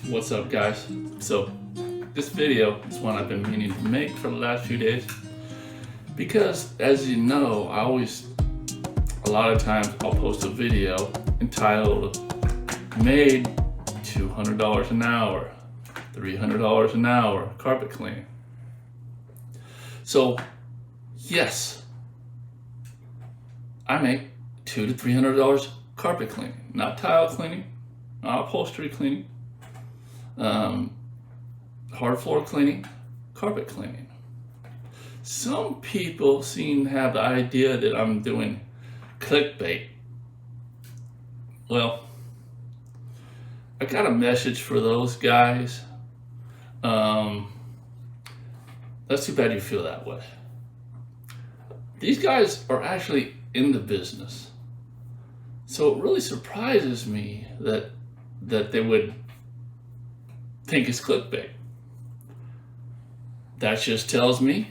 What's up, guys? So this video is one I've been meaning to make for the last few days because, as you know, a lot of times I'll post a video entitled "Made $200 an hour, $300 an hour carpet cleaning." So yes, I make $200 to $300 carpet cleaning, not tile cleaning, not upholstery cleaning, hard floor cleaning, carpet cleaning. Some people seem to have the idea that I'm doing clickbait. Well, I got a message for those guys. That's too bad you feel that way. These guys are actually in the business. So it really surprises me that they would think it's clickbait. That just tells me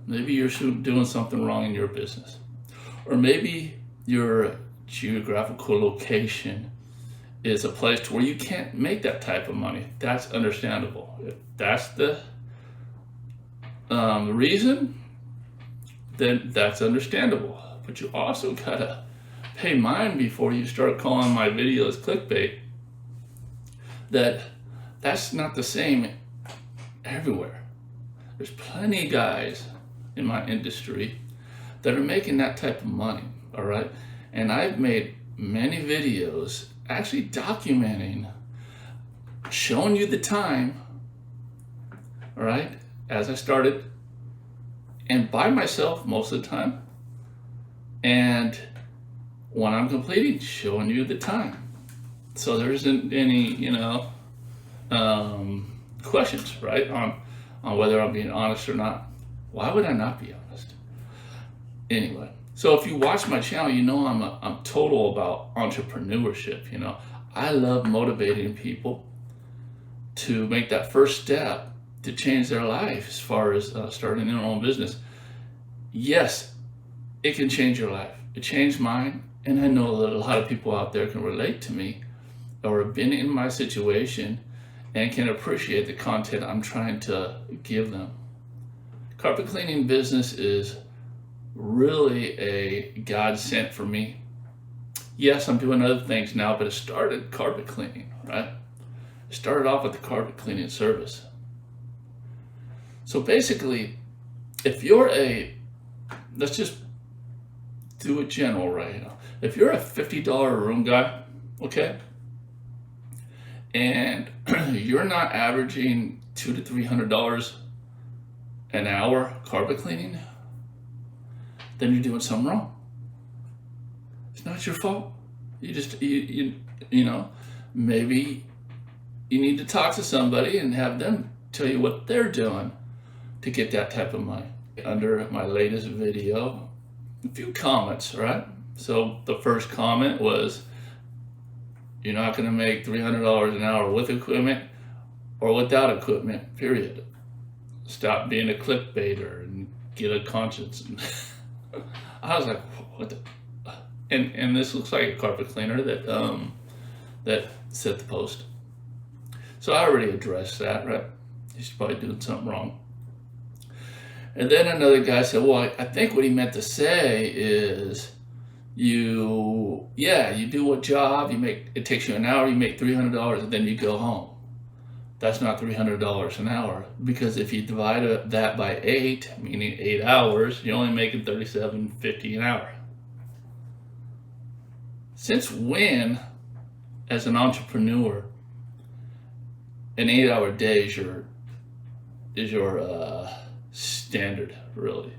maybe you're doing something wrong in your business. Or maybe your geographical location is a place where you can't make that type of money. That's understandable. If that's the reason, then that's understandable. But you also gotta pay mind before you start calling my videos clickbait. That's not the same everywhere. There's plenty of guys in my industry that are making that type of money, all right? And I've made many videos actually documenting, showing you the time, all right, as I started, and by myself most of the time, and when I'm completing, showing you the time. So there isn't any, questions, right, on whether I'm being honest or not. Why would I not be honest? Anyway, so if you watch my channel, you know I'm total about entrepreneurship. I love motivating people to make that first step to change their life as far as starting their own business. Yes, it can change your life. It changed mine, and I know that a lot of people out there can relate to me or have been in my situation and can appreciate the content I'm trying to give them. Carpet cleaning business is really a godsend for me. Yes, I'm doing other things now, but it started carpet cleaning, right? It started off with the carpet cleaning service. So basically, if you're let's just do it general right now. If you're a $50 room guy, okay, and you're not averaging $200 to $300 an hour carpet cleaning, then you're doing something wrong. It's not your fault. Maybe you need to talk to somebody and have them tell you what they're doing to get that type of money. Under my latest video, a few comments, right? So the first comment was, you're not going to make $300 an hour with equipment or without equipment, period. Stop being a clickbaiter and get a conscience. I was like, what the? And this looks like a carpet cleaner that set the post. So I already addressed that, right? He's probably doing something wrong. And then another guy said, well, I think what he meant to say is, you do a job, it takes you an hour, you make $300, and then you go home. That's not $300 an hour, because if you divide that by 8, meaning 8 hours, you're only making $37.50 an hour. Since when, as an entrepreneur, an 8-hour day is your standard, really?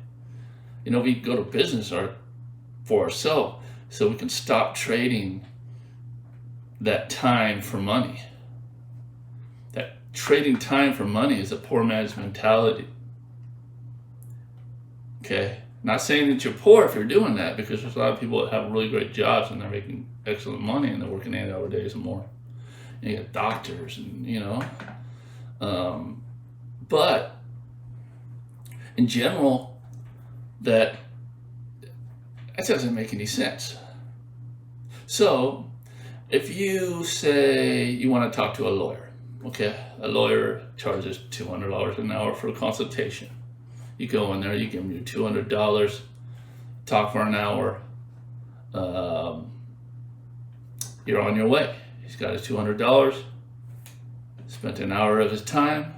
We go to business for ourselves so we can stop trading that time for money. That trading time for money is a poor man's mentality. Okay? Not saying that you're poor if you're doing that, because there's a lot of people that have really great jobs and they're making excellent money and they're working 8-hour days or more. And you got doctors and, but in general, that doesn't make any sense. So if you say you want to talk to a lawyer, Okay, a lawyer charges $200 an hour for a consultation. You go in there, you give them your $200, talk for an hour, you're on your way. He's got his $200, spent an hour of his time.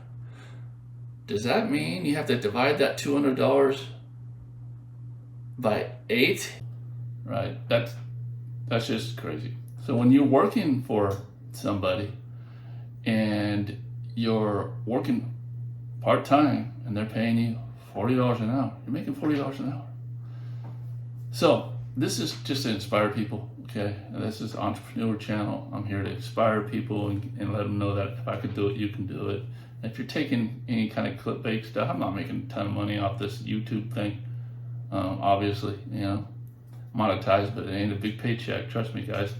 Does that mean you have to divide that $200 by 8? Right, that's just crazy. So when you're working for somebody and you're working part-time and they're paying you $40 an hour, you're making $40 an hour. So this is just to inspire people, okay? And this is Entrepreneur Channel. I'm here to inspire people and let them know that if I could do it, you can do it. And if you're taking any kind of clickbait stuff, I'm not making a ton of money off this YouTube thing, obviously, you know, monetized, but it ain't a big paycheck, trust me, guys.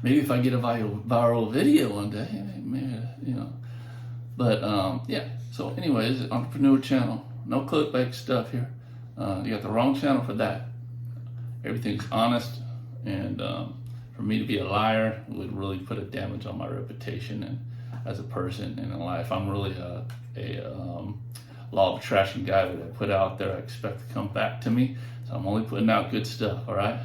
Maybe if I get a viral video one day, maybe, you know. But yeah, so anyways, Entrepreneur Channel, no clickbait stuff here. You got the wrong channel for that. Everything's honest, and for me to be a liar would really put a damage on my reputation and as a person and in life. I'm really a law of attraction guy. That I put out there, I expect to come back to me. So I'm only putting out good stuff, all right?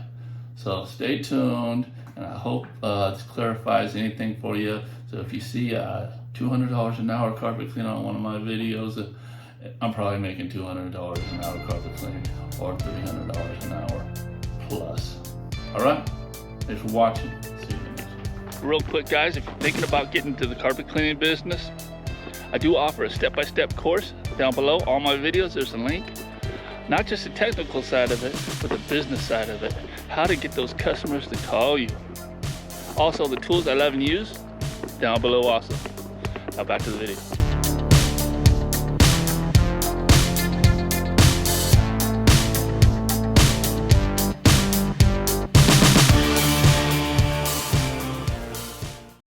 So stay tuned, and I hope this clarifies anything for you. So if you see $200 an hour carpet cleaner on one of my videos, I'm probably making $200 an hour carpet cleaning, or $300 an hour plus. All right? Thanks for watching. See you next time. Real quick, guys, if you're thinking about getting into the carpet cleaning business, I do offer a step-by-step course down below. All my videos, there's a link. Not just the technical side of it, but the business side of it. How to get those customers to call you. Also, the tools I love and use, down below also. Now back to the video.